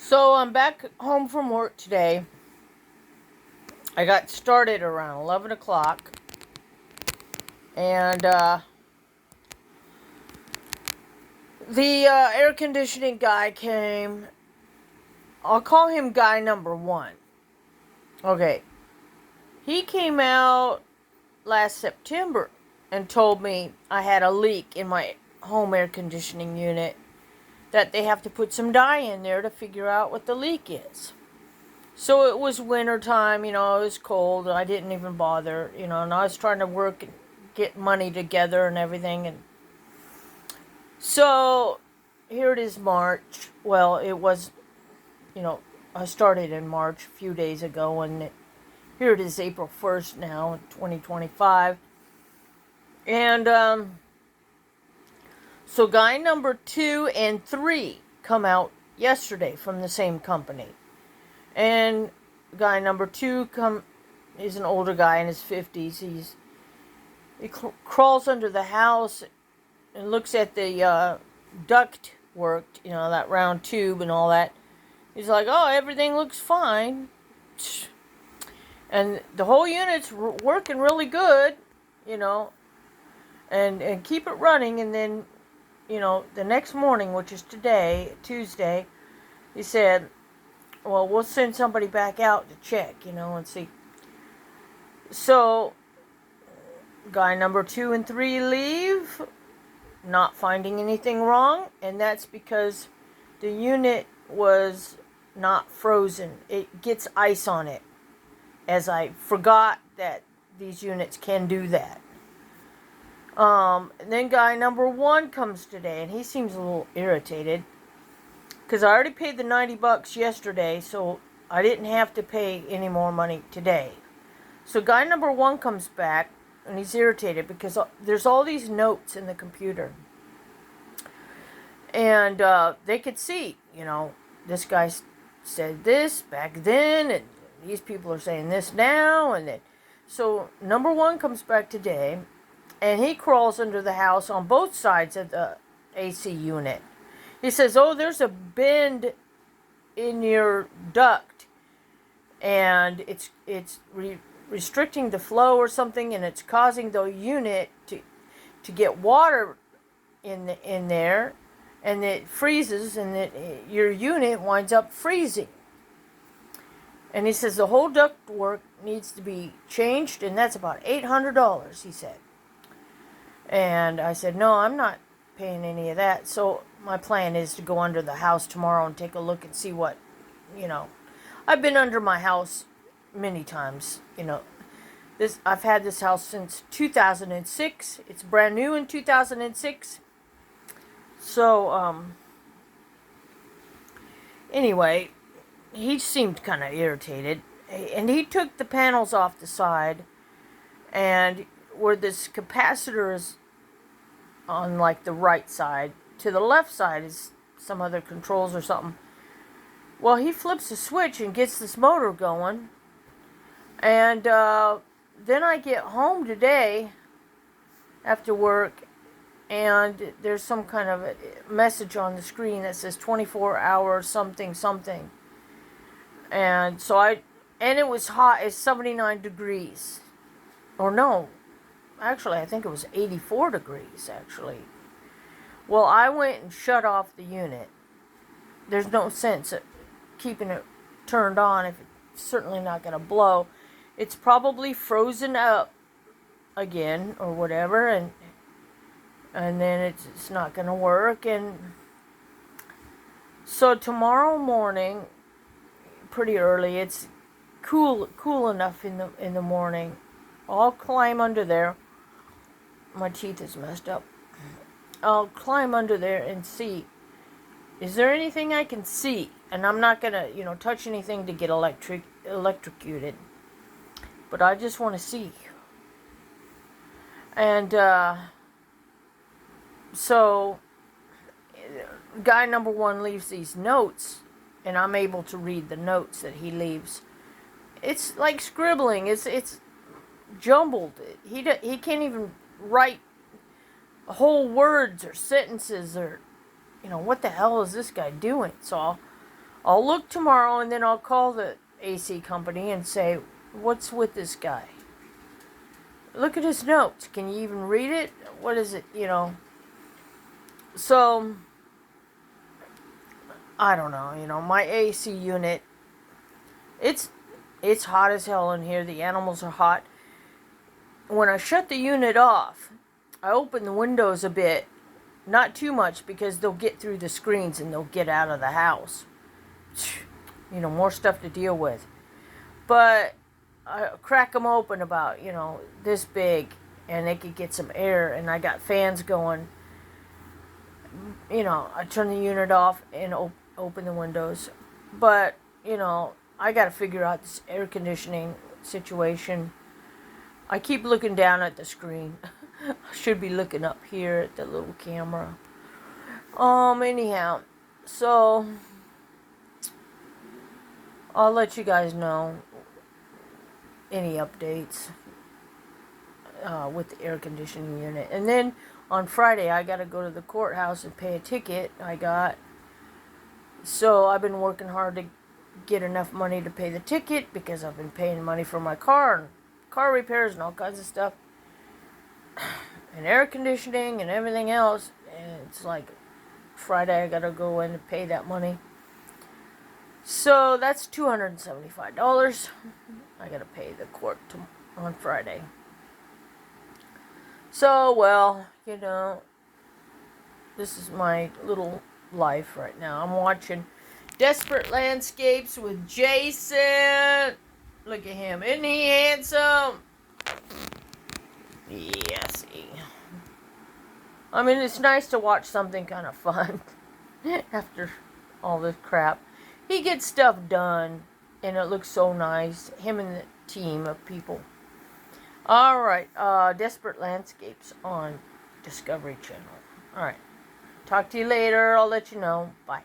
So I'm back home from work today. I got started around 11 o'clock. And the air conditioning guy came. I'll call him guy number one. Okay. He came out last September and told me I had a leak in my home air conditioning unit, that they have to put some dye in there to figure out what the leak is. So it was winter time, it was cold. I didn't even bother, and I was trying to work and get money together and everything. And so here it is, March. Well, it was, I started in March a few days ago, and here it is, April 1st now, 2025. And so guy number 2 and 3 come out yesterday from the same company. And guy number 2 is an older guy in his 50s. He crawls under the house and looks at the duct work, that round tube and all that. He's like, oh, everything looks fine. And the whole unit's working really good, and keep it running. And then, the next morning, which is today, Tuesday, he said, well, we'll send somebody back out to check, and see. So, guy number 2 and 3 leave, not finding anything wrong, and that's because the unit was not frozen. It gets ice on it, as I forgot that these units can do that. And then guy number 1 comes today, and he seems a little irritated, because I already paid the $90 yesterday, so I didn't have to pay any more money today. So guy number 1 comes back, and he's irritated because there's all these notes in the computer. And they could see, this guy said this back then, and these people are saying this now, and then. So number 1 comes back today, and he crawls under the house on both sides of the AC unit. He says, oh, there's a bend in your duct, and it's restricting the flow or something, and it's causing the unit to get water in there, and it freezes, and your unit winds up freezing. And he says the whole duct work needs to be changed, and that's about $800, he said. And I said, no, I'm not paying any of that. So my plan is to go under the house tomorrow and take a look and see what, I've been under my house many times, I've had this house since 2006. It's brand new in 2006. So, anyway, he seemed kind of irritated. And he took the panels off the side, and where this capacitor is on like the right side, to the left side is some other controls or something. Well, he flips a switch and gets this motor going. And then I get home today after work, and there's some kind of a message on the screen that says 24-hour something something. And so and it was hot. It's 79 degrees. Or no, actually, I think it was 84 degrees, actually. Well, I went and shut off the unit. There's no sense of keeping it turned on if it's certainly not going to blow. It's probably frozen up again or whatever, and then it's not going to work. And so tomorrow morning, pretty early, it's cool enough in the morning. I'll climb under there. My teeth is messed up. I'll climb under there and see, is there anything I can see? And I'm not going to, touch anything to get electrocuted. But I just want to see. And so guy number 1 leaves these notes, and I'm able to read the notes that he leaves. It's like scribbling. It's jumbled. He can't even write whole words or sentences, or what the hell is this guy doing? So I'll look tomorrow, and then I'll call the AC company and say, what's with this guy? Look at his notes. Can you even read it? What is it, So, I don't know, my AC unit, it's hot as hell in here. The animals are hot. When I shut the unit off, I open the windows a bit. Not too much, because they'll get through the screens and they'll get out of the house. More stuff to deal with. But I crack them open about, this big, and they could get some air, and I got fans going. I turn the unit off and open the windows. But, I got to figure out this air conditioning situation. I keep looking down at the screen. I should be looking up here at the little camera. Anyhow, so I'll let you guys know any updates with the air conditioning unit. And then on Friday, I got to go to the courthouse and pay a ticket So I've been working hard to get enough money to pay the ticket, because I've been paying money for my car and car repairs and all kinds of stuff. And air conditioning and everything else. And it's like Friday I got to go in and pay that money. So that's $275. I got to pay the court on Friday. So, well, this is my little life right now. I'm watching Desperate Landscapes with Jason. Look at him. Isn't he handsome? Yes. I mean, it's nice to watch something kind of fun after all this crap. He gets stuff done, and it looks so nice. Him and the team of people. Alright, Desperate Landscapes on Discovery Channel. Alright, talk to you later. I'll let you know. Bye.